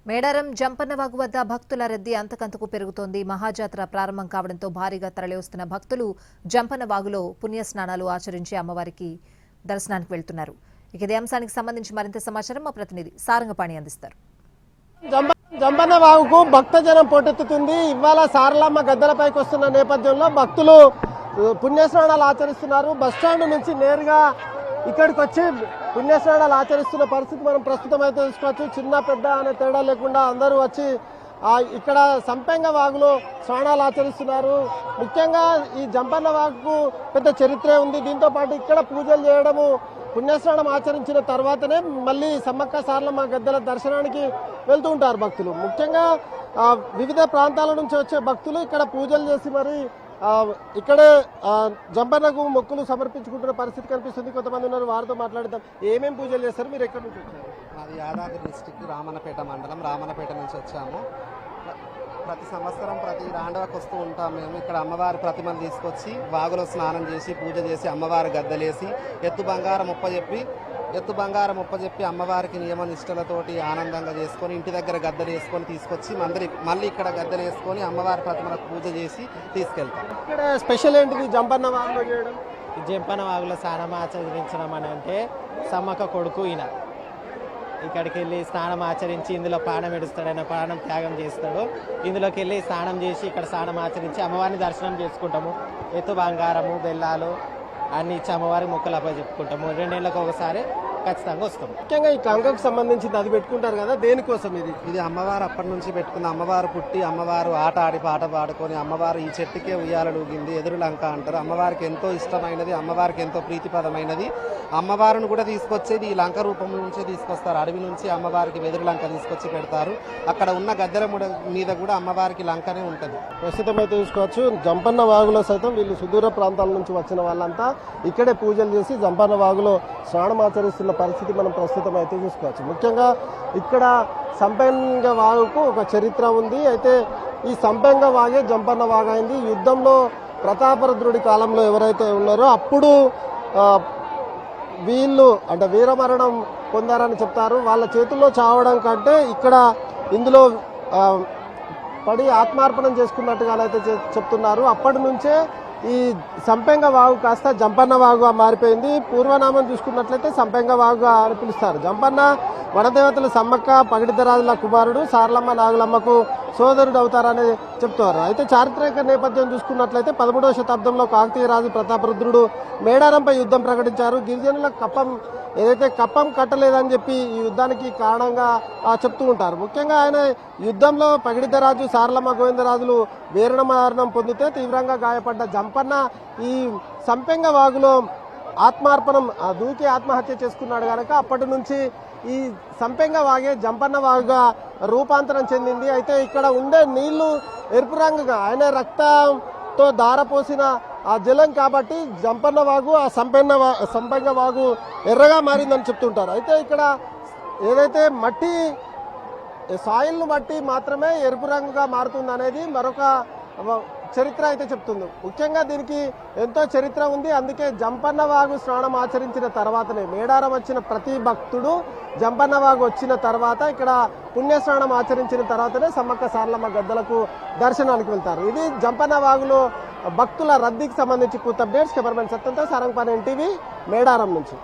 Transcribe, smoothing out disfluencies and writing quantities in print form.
మేడారం జంపన్నవాగు వద్ద భక్తుల రద్దీ అంతకంతకు పెరుగుతోంది. మహాజాతర ప్రారంభం కావడంతో భారీగా తరలివస్తున్న భక్తులు జంపన్నవాగులో పుణ్యస్నానాలు ఆచరించి అమ్మవారికి దర్శనానికి వెళ్తున్నారు. ఇదే అంశానికి సంబంధించి మరింత సమాచారం మా ప్రతినిధి సారంగపాణి అందిస్తారు. జంపన్నవాగుకు భక్తజనం పోటెత్తుతుంది. ఇవాళ సారలమ్మ గద్దెలపైకి వస్తున్న నేపథ్యంలో భక్తులు పుణ్యస్నానాలు ఆచరిస్తున్నారు. బస్టాండ్ నుంచి నేరుగా ఇక్కడికి వచ్చి పుణ్యస్నానాలు ఆచరిస్తున్న పరిస్థితి మనం ప్రస్తుతం అయితే తీసుకోవచ్చు. చిన్న పెద్ద అనే తేడా లేకుండా అందరూ వచ్చి ఇక్కడ సంపెంగ వాగులో స్నానాలు ఆచరిస్తున్నారు. ముఖ్యంగా ఈ జంపన్న వాగుకు పెద్ద చరిత్రే ఉంది. దీంతో పాటు ఇక్కడ పూజలు చేయడము, పుణ్యస్నానం ఆచరించిన తర్వాతనే మళ్ళీ సమ్మక్క సారలమ్మ గద్దెల దర్శనానికి వెళ్తూ ఉంటారు భక్తులు. ముఖ్యంగా వివిధ ప్రాంతాల నుంచి వచ్చే భక్తులు ఇక్కడ పూజలు చేసి మరి ఇక్కడే జంపన్నకు మొక్కులు సమర్పించుకుంటున్న పరిస్థితి కనిపిస్తుంది. కొంతమంది ఉన్నారు, వారితో మాట్లాడదాం. ఏమేమి పూజలు చేస్తారు, మీరు ఎక్కడి నుంచి వచ్చారు? అది యాదాద్రి డిస్టిక్ రామన్నపేట మండలం, రామన్నపేట నుంచి వచ్చాము. ప్రతి సంవత్సరం ప్రతి రాండవకు వస్తూ ఉంటాం మేము. ఇక్కడ అమ్మవారి ప్రతిమను తీసుకొచ్చి వాగులో స్నానం చేసి పూజ చేసి అమ్మవారి గద్దెలేసి ఎత్తు బంగారం ఒప్పజెప్పి అమ్మవారికి నియమ నిష్టలతోటి ఆనందంగా చేసుకొని ఇంటి దగ్గర గద్దెలు వేసుకొని తీసుకొచ్చి మళ్ళీ ఇక్కడ గద్దెలు వేసుకొని అమ్మవారి ప్రతిమలకు పూజ చేసి తీసుకెళ్తాం. ఇక్కడ స్పెషల్ ఏంటిది జంపన్న వాగులో చేయడం? జంపన్న వాగులో స్నానం ఆచరించడం అని అంటే సమ్మక్క కొడుకు ఈయన ఇక్కడికి వెళ్ళి స్నానం ఆచరించి ఇందులో ప్రాణం ఎడుస్తాడు, ఆయన ప్రాణం త్యాగం చేస్తాడు. ఇందులోకి వెళ్ళి స్నానం చేసి ఇక్కడ స్నానం ఆచరించి అమ్మవారిని దర్శనం చేసుకుంటాము. ఎత్తు బంగారము బెల్లాలు అన్ని ఇచ్చి అమ్మవారికి మొక్కలు అప్పచెప్పుకుంటాము. 2 నెలలకు ఒకసారి ఖచ్చితంగా వస్తాం. ముఖ్యంగా ఈ కంకకు సంబంధించి అది పెట్టుకుంటారు కదా, దేనికోసం? ఇది అమ్మవారు అప్పటి నుంచి పెట్టుకుంది. అమ్మవారు పుట్టి అమ్మవారు ఆట ఆడి పాట పాడుకొని అమ్మవారు ఈ చెట్టుకే ఉయ్యాలడుగింది, ఎదురు లంక అంటారు. అమ్మవారికి ఎంతో ఇష్టమైనది, అమ్మవారికి ఎంతో ప్రీతిపదమైనది. అమ్మవారిని కూడా తీసుకొచ్చేది ఈ లంక రూపం నుంచే తీసుకొస్తారు. అడవి నుంచి అమ్మవారికి వెదురు లంక తీసుకొచ్చి పెడతారు. అక్కడ ఉన్న గద్దెల మీద కూడా అమ్మవారికి లంకనే ఉంటుంది. ప్రస్తుతం అయితే చూసుకోవచ్చు, జంపన్న వాగులో సైతం వీళ్ళు సుదూర ప్రాంతాల నుంచి వచ్చిన వాళ్ళంతా ఇక్కడే పూజలు చేసి జంపన్న వాగులో స్నానం ఆచరిస్తున్న పరిస్థితి మనం ప్రస్తుతం అయితే చూసుకోవచ్చు. ముఖ్యంగా ఇక్కడ సంపెంగ వాగుకు ఒక చరిత్ర ఉంది. అయితే ఈ సంపెంగ వాగే జంపన్న వాగైంది. యుద్ధంలో ప్రతాపరుద్రుడి కాలంలో ఎవరైతే ఉన్నారో అప్పుడు వీళ్ళు అంటే వీరమరణం పొందారని చెప్తారు. వాళ్ళ చేతుల్లో చావడం కంటే ఇక్కడ ఇందులో పడి ఆత్మార్పణం చేసుకున్నట్టుగానైతే చెప్తున్నారు. అప్పటి నుంచే ఈ సంపెంగ వాగు కాస్త జంపన్న వాగుగా మారిపోయింది. పూర్వనామం చూసుకున్నట్లయితే సంపెంగ వాగుగా అని పిలుస్తారు. జంపన్న వనదేవతలు సమ్మక్క పగిడిద్దరాజుల కుమారుడు, సారలమ్మ నాగులమ్మకు సోదరుడు అవుతారని చెప్తారు. అయితే చారిత్రక నేపథ్యం చూసుకున్నట్లయితే 13వ శతాబ్దంలో కాకతీయ రాజు ప్రతాపరుద్రుడు మేడారంపై యుద్ధం ప్రకటించారు. గిరిజనుల ఏదైతే కప్పం కట్టలేదని చెప్పి ఈ యుద్ధానికి కారణంగా చెప్తూ ఉంటారు. ముఖ్యంగా ఆయన యుద్ధంలో పగిడిద్దరాజు సారలమ్మ గోవిందరాజులు వీరమరణం పొందితే తీవ్రంగా గాయపడ్డ జంపన్న ఈ సంపెంగ వాగులో ఆత్మార్పణం దూకి ఆత్మహత్య చేసుకున్నాడు కనుక అప్పటి నుంచి ఈ సంపెంగ వాగే జంపన్న వాగుగా రూపాంతరం చెందింది. అయితే ఇక్కడ ఉండే నీళ్లు ఎరుపు రంగుగా, ఆయన రక్తంతో ధారపోసిన ఆ జలం కాబట్టి జంపన్న వాగు ఆ సంపెంగ వాగు ఎర్రగా మారిందని చెప్తుంటారు. అయితే ఇక్కడ ఏదైతే మట్టి సాయిల్ను బట్టి మాత్రమే ఎరుపు రంగుగా మారుతుంది అనేది మరొక చరిత్ర అయితే చెప్తుంది. ముఖ్యంగా దీనికి ఎంతో చరిత్ర ఉంది. అందుకే జంపన్న వాగు స్నానం ఆచరించిన తర్వాతనే మేడారం వచ్చిన ప్రతి భక్తుడు జంపన్న వాగు వచ్చిన తర్వాత ఇక్కడ పుణ్యస్నానం ఆచరించిన తర్వాతనే సమ్మక్క సారలమ్మ గద్దెలకు దర్శనానికి వెళ్తారు. ఇది జంపన్న వాగులో భక్తుల రద్దీకి సంబంధించి పూర్తి అప్డేట్స్. కెమెరామెన్ సత్యంతో సారంగపాణి, NTV, మేడారం నుంచి.